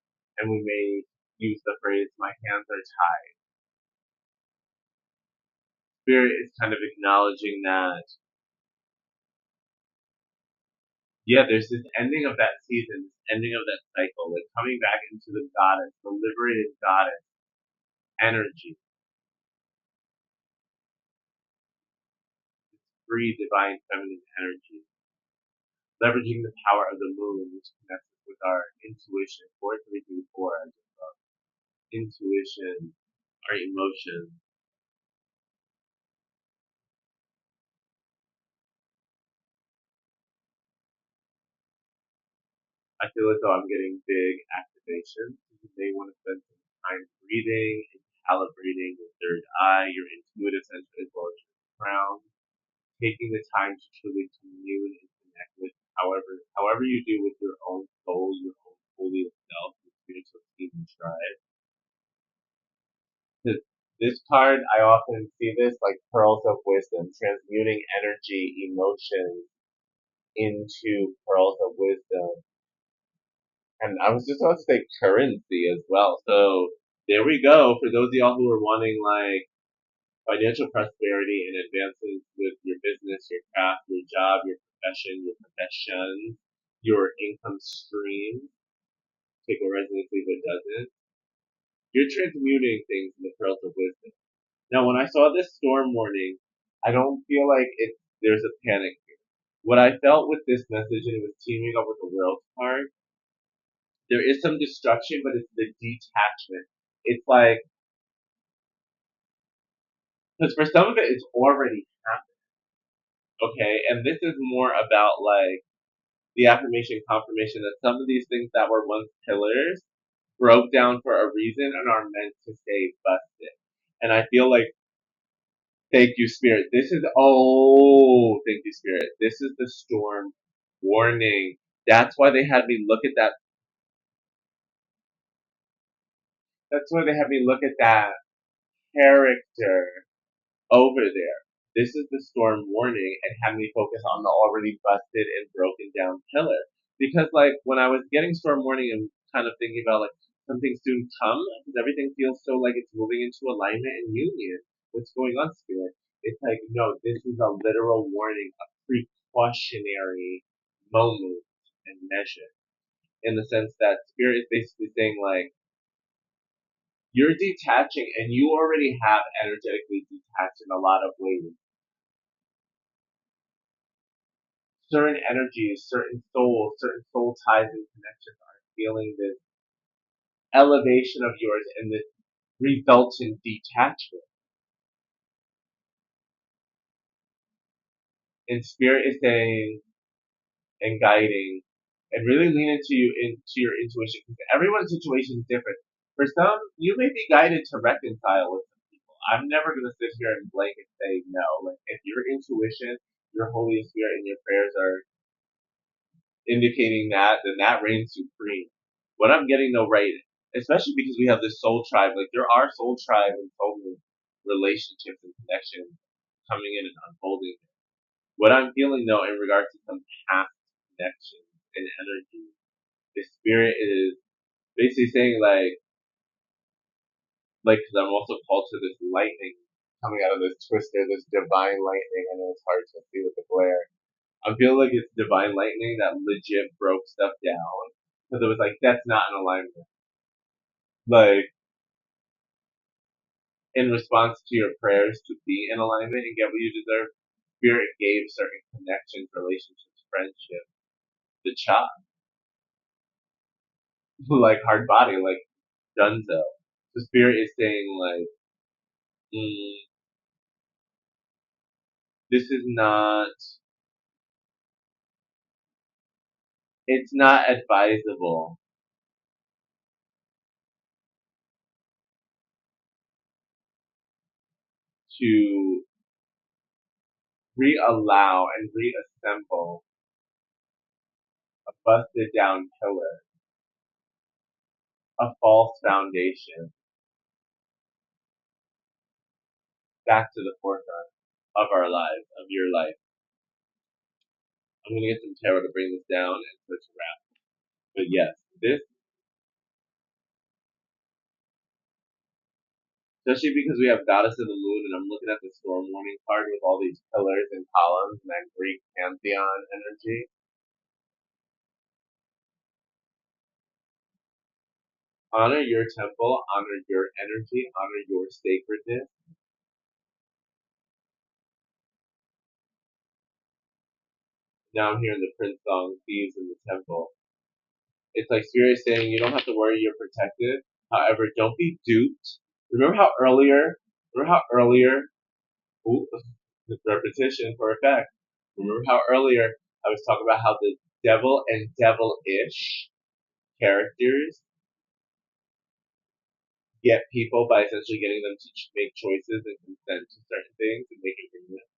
and we may use the phrase "my hands are tied." Spirit is kind of acknowledging that yeah, there's this ending of that season, this ending of that cycle, like coming back into the goddess, the liberated goddess energy, free divine feminine energy, leveraging the power of the moon, which connects us with our intuition, 4334, I just love. Intuition, our emotions. I feel as though I'm getting big activations. You may want to spend some time breathing and calibrating your third eye, your intuitive center, as well as your crown, taking the time to truly commune and connect with however you do with your own soul, your own holy self, your spiritual team and tribe. This card, I often see this like pearls of wisdom, transmuting energy, emotions into pearls of wisdom. And I was just about to say currency as well. So there we go. For those of y'all who are wanting like financial prosperity and advances with your business, your craft, your job, your profession, your professions, your income stream, take what resonates, leave what doesn't. You're transmuting things in the pearls of wisdom. Now, when I saw this storm warning, I don't feel like there's a panic here. What I felt with this message, and it was teaming up with the world card, There is some destruction, but it's the detachment. It's like, because for some of it, it's already happened, okay? And this is more about like the affirmation confirmation that some of these things that were once pillars broke down for a reason and are meant to stay busted. And I feel like, thank you, Spirit. Thank you, Spirit. This is the storm warning. That's why they had me look at that. That's why they had me look at that character over there. This is the storm warning and had me focus on the already busted and broken down pillar. Because like when I was getting storm warning and kind of thinking about like something soon come, because everything feels so like it's moving into alignment and union. What's going on, Spirit? It's like, no, this is a literal warning, a precautionary moment and measure. In the sense that Spirit is basically saying like you're detaching and you already have energetically detached in a lot of ways. Certain energies, certain soul ties and connections are feeling this elevation of yours and this resultant detachment. And Spirit is saying and guiding and really lean into your intuition because everyone's situation is different. For some, you may be guided to reconcile with some people. I'm never going to sit here and blanket say no. Like if your intuition, your Holy Spirit, and your prayers are indicating that, then that reigns supreme. What I'm getting though, right, especially because we have this soul tribe, like there are soul tribe and soul relationships and connections coming in and unfolding. What I'm feeling though, in regards to some past connections and energy, the spirit is basically saying because I'm also called to this lightning coming out of this twister, this divine lightning. I know it's hard to see with the glare. I feel like it's divine lightning that legit broke stuff down because it was like that's not in alignment. Like in response to your prayers to be in alignment and get what you deserve, Spirit gave certain connections, relationships, friendships, the chop, like hard body, like Dunzo. The Spirit is saying like, mm, this is not. It's not advisable to reallow and reassemble a busted down pillar, a false foundation, back to the forefront of our lives, of your life. I'm gonna get some tarot to bring this down and put to wrap. But yes, this, especially because we have Goddess of the Moon, and I'm looking at the storm warning card with all these pillars and columns and that Greek pantheon energy. Honor your temple, honor your energy, honor your sacredness. Now I'm hearing the Prince song, Thieves in the Temple. It's like Spirit saying you don't have to worry, you're protected. However, don't be duped. Remember how earlier, remember how earlier, ooh, repetition for effect. Remember how earlier I was talking about how the devil and devil-ish characters get people by essentially getting them to make choices and consent to certain things and make agreements.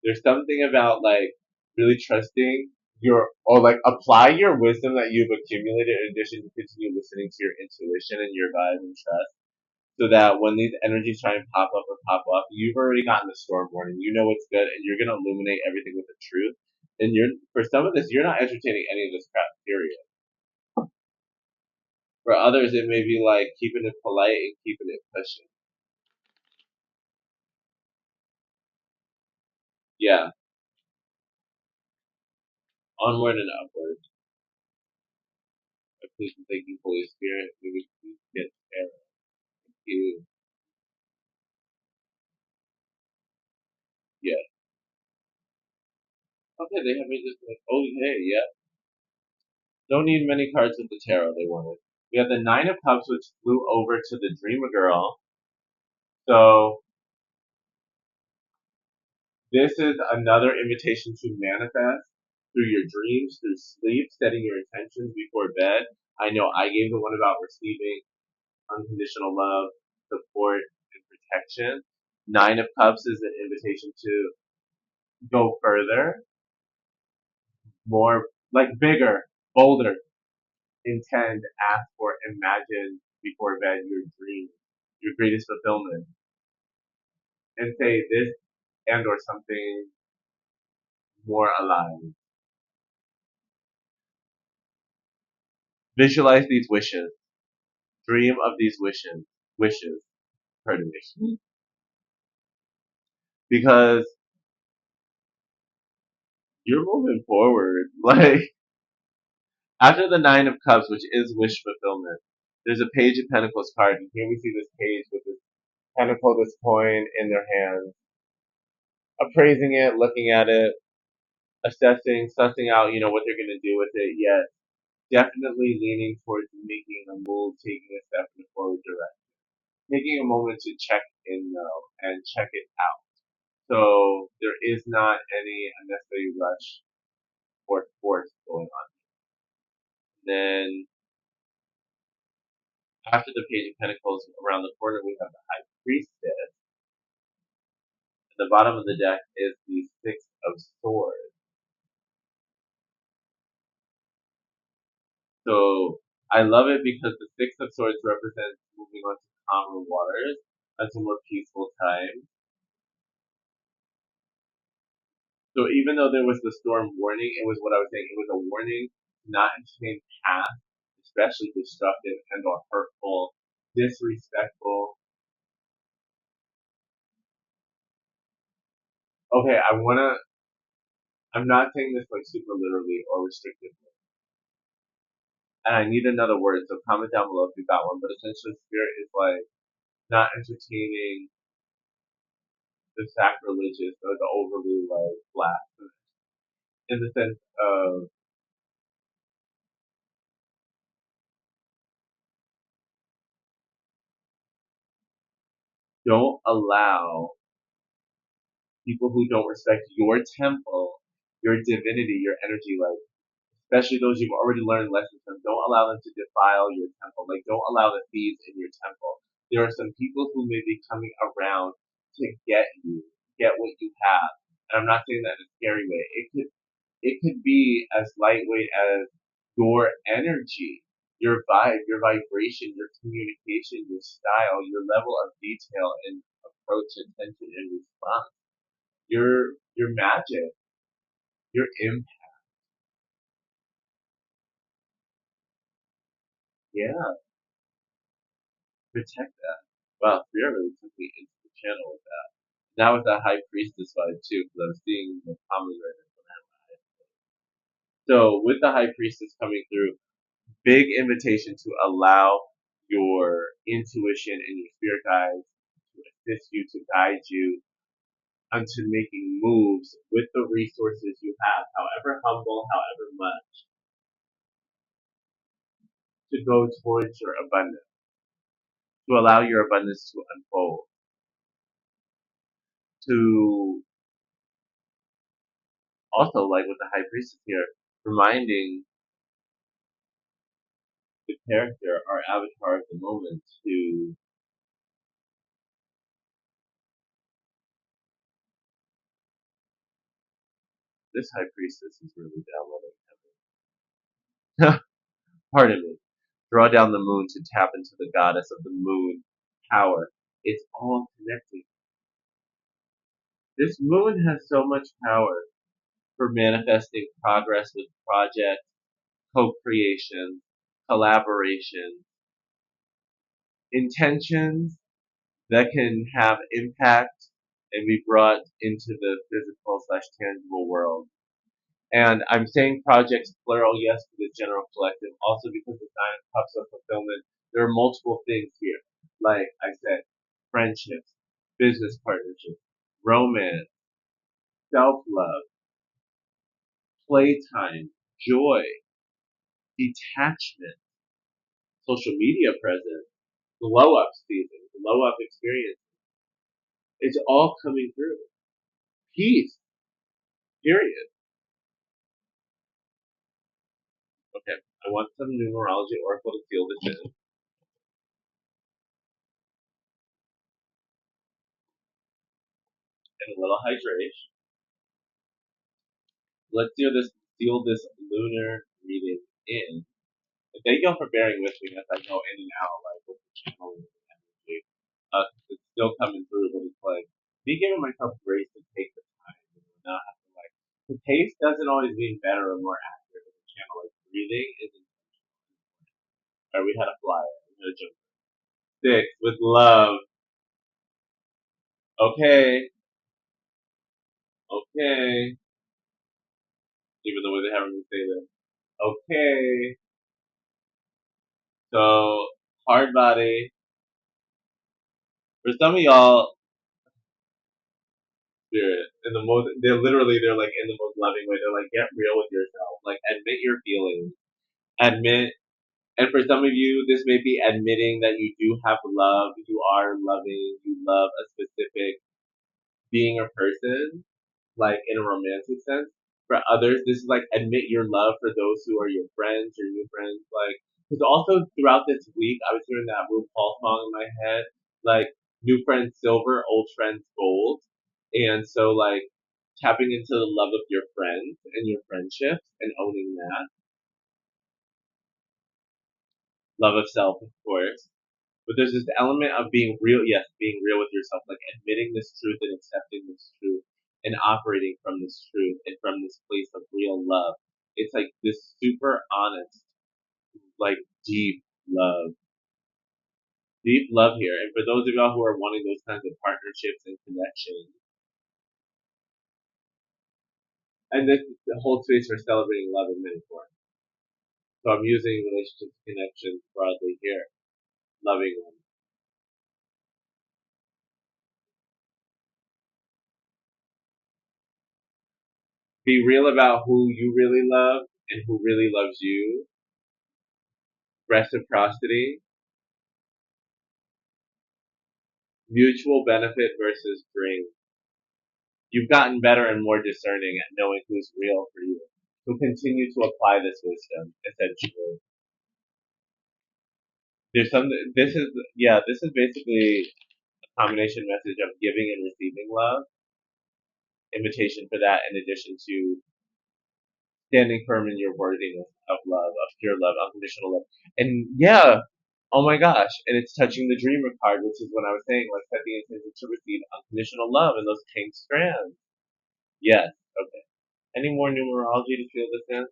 There's something about like really trusting your or like apply your wisdom that you've accumulated in addition to continue listening to your intuition and your vibe and trust so that when these energies try and pop up or pop up, you've already gotten the storm warning. You know what's good and you're gonna illuminate everything with the truth. And you're for some of this, you're not entertaining any of this crap, period. For others it may be like keeping it polite and keeping it pushing. Yeah. Onward and upward. I please and thank you, Holy Spirit. We would please get there. Thank you. Yeah. Okay, they have me just like, oh hey, yeah. Don't need many cards with the tarot they wanted. We have the Nine of Cups, which flew over to the Dreamer Girl. So this is another invitation to manifest through your dreams, through sleep, setting your intentions before bed. I know I gave the one about receiving unconditional love, support, and protection. Nine of Cups is an invitation to go further, more, like bigger, bolder, intend, ask for, imagine before bed your dream, your greatest fulfillment, and say this and or something more alive. Visualize these wishes. Dream of these wishes, pardon me. Because you're moving forward. Like, after the Nine of Cups, which is wish fulfillment, there's a Page of Pentacles card, and here we see this page with this pentacle, this coin in their hands, appraising it, looking at it, assessing, sussing out, what they're going to do with it, yet definitely leaning towards making a move, taking a step in the forward direction. Taking a moment to check in, though, and check it out. So there is not any unnecessary rush or force going on. Then after the Page of Pentacles, around the corner we have the High Priestess. At the bottom of the deck is the Six of Swords. So I love it because the Six of Swords represents moving on to calmer waters, onto more peaceful times. So even though there was the storm warning, it was what I was saying. It was a warning to not entertain past, especially destructive and or hurtful, disrespectful. Okay, I'm not saying this like super literally or restrictively. And I need another word, so comment down below if you got one. But essentially, spirit is like not entertaining the sacrilegious or the overly like blasphemous, in the sense of don't allow people who don't respect your temple, your divinity, your energy, like especially those you've already learned lessons from. Don't allow them to defile your temple. Like don't allow the thieves in your temple. There are some people who may be coming around to get you, get what you have. And I'm not saying that in a scary way. It could be as lightweight as your energy, your vibe, your vibration, your communication, your style, your level of detail and approach, attention, and response. Your magic, your impact. Yeah, protect that. Wow, Spirit really took me into the channel with that. Now with that High Priestess vibe too, because I was seeing the pomegranate when I arrived. So with the High Priestess coming through, big invitation to allow your intuition and your spirit guides to assist you, to guide you onto making moves with the resources you have, however humble, however much, to go towards your abundance, to allow your abundance to unfold, to also, like with the High Priestess here, reminding the character, our avatar of the moment, to this High Priestess is really downloading heaven. Pardon me. Draw down the moon to tap into the goddess of the moon power. It's all connected. This moon has so much power for manifesting progress with projects, co-creation, collaboration, intentions that can have impact and be brought into the physical slash tangible world. And I'm saying projects plural, yes, to the general collective, also because the Nine of Cups of fulfillment, there are multiple things here. Like I said, friendships, business partnerships, romance, self-love, playtime, joy, detachment, social media presence, glow up season, glow up experience. It's all coming through. Peace, period. Okay, I want some numerology oracle to seal this in, and a little hydration. Let's seal this lunar reading in. And thank y'all for bearing with me as I go in and out, like with the channeling and energy. It's still coming through, but it's like me giving myself grace to take the time, not have to like. The pace doesn't always mean better or more accurate with the channel. Like breathing isn't. Or we had a flyer. We had a jump. Six with love. Okay, okay. Even though they haven't me say this. Okay. So hard body. For some of y'all, spirit in the most. They're like in the most loving way. They're like, get real with yourself. Like admit your feelings. Admit. And for some of you, this may be admitting that you do have love. You are loving. You love a specific being or person, like in a romantic sense. For others, this is like admit your love for those who are your friends, your new friends. Like, because also throughout this week, I was hearing that RuPaul song in my head, like new friends silver, old friends gold, and so like tapping into the love of your friends and your friendships and owning that love of self, of course. But there's this element of being real, yes, being real with yourself, like admitting this truth and accepting this truth and operating from this truth and from this place of real love. It's like this super honest, like deep love here. And for those of y'all who are wanting those kinds of partnerships and connections, and this holds space for celebrating love in many forms. So I'm using relationships, connections broadly here, loving them. Be real about who you really love and who really loves you. Reciprocity, mutual benefit versus drain. You've gotten better and more discerning at knowing who's real for you. So continue to apply this wisdom, essentially. There's some, this is basically a combination message of giving and receiving love, invitation for that in addition to standing firm in your worthiness of love, of pure love, unconditional love. And yeah, oh my gosh, and it's touching the dreamer card, which is what I was saying, like set the intention to receive unconditional love in those pink strands. Yes, okay. Any more numerology to feel this in?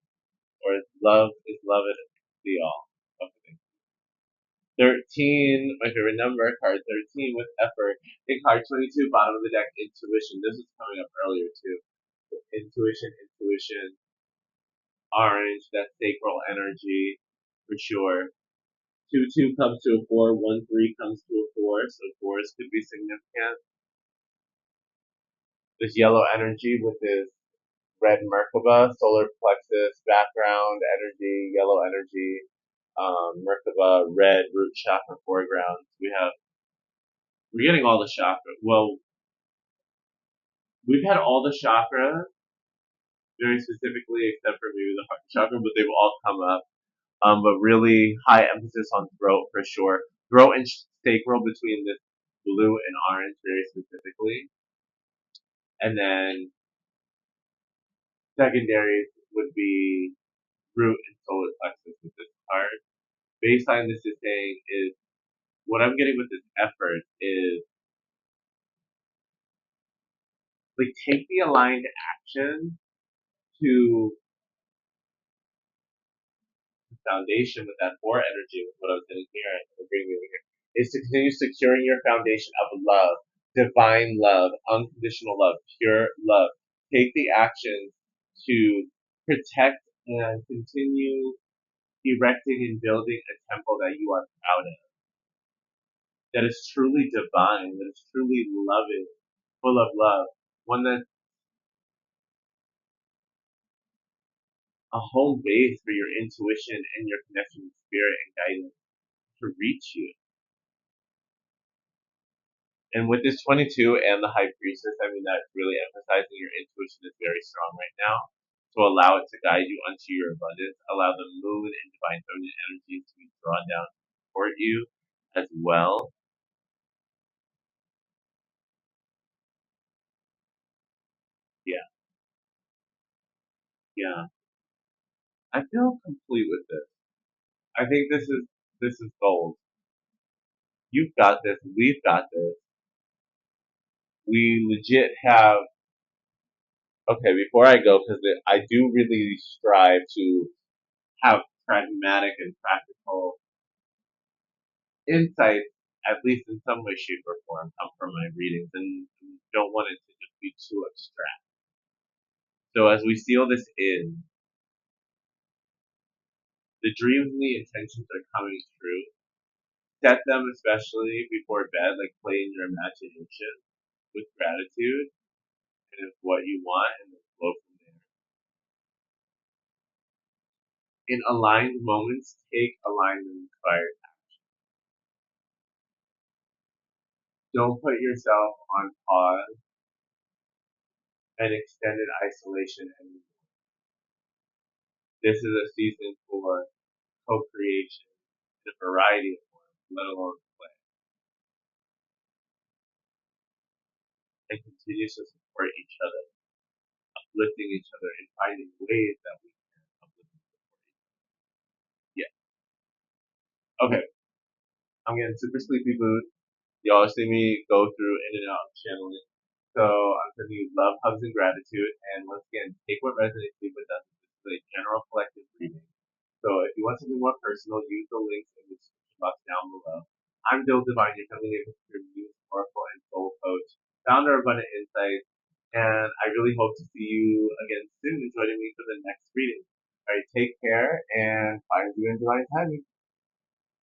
Or is love it the all? Okay. 13, my favorite number, card 13 with effort. In card 22, bottom of the deck, intuition. This is coming up earlier too. So intuition, orange, that sacral energy, for sure. 2-2 comes to a 4, 1-3 comes to a 4, so 4s could be significant. This yellow energy with this red Merkaba, solar plexus, background energy, yellow energy, Merkaba, red root chakra foreground. We're getting all the chakra. Well, we've had all the chakra very specifically, except for maybe the heart chakra, but they've all come up. But really high emphasis on throat for sure. Throat and sacral between this blue and orange very specifically. And then secondaries would be root and solar plexus with this card. Baseline this is saying is what I'm getting with this effort is like take the aligned action to the foundation with that four energy with what I was saying here and bringing me over here is to continue securing your foundation of love, divine love, unconditional love, pure love. Take the actions to protect and continue erecting and building a temple that you are proud of, that is truly divine, that is truly loving, full of love, one that a home base for your intuition and your connection with spirit and guidance to reach you. And with this 22 and the High Priestess, I mean, that's really emphasizing your intuition is very strong right now. So allow it to guide you unto your abundance. Allow the moon and divine feminine energies to be drawn down to support you as well. Yeah, yeah. I feel complete with this. I think this is gold. You've got this. We've got this. We legit have. Okay, before I go, because I do really strive to have pragmatic and practical insights, at least in some way, shape, or form, come from my readings, and don't want it to just be too abstract. So as we seal this in, the dreams and the intentions are coming true. Set them especially before bed, like play in your imagination with gratitude and it's what you want, and then flow from there. In aligned moments, take aligned and inspired. Don't put yourself on pause and extended isolation anymore. This is a season for co-creation in a variety of forms, let alone play, and continue to support each other, uplifting each other, and finding ways that we can uplift and support each other. Yeah. Okay. I'm getting super sleepy, boots. Y'all see me go through in and out of channeling. So I'm sending you love, hugs, and gratitude. And once again, take what resonates, leave what doesn't. This is a general collective reading. So if you want something more personal, use the links in the description box down below. I'm Dil Divine, your family your muse, oracle, and soul coach, founder of Abundant Insights, and I really hope to see you again soon joining me for the next reading. All right, take care and find you in divine timing.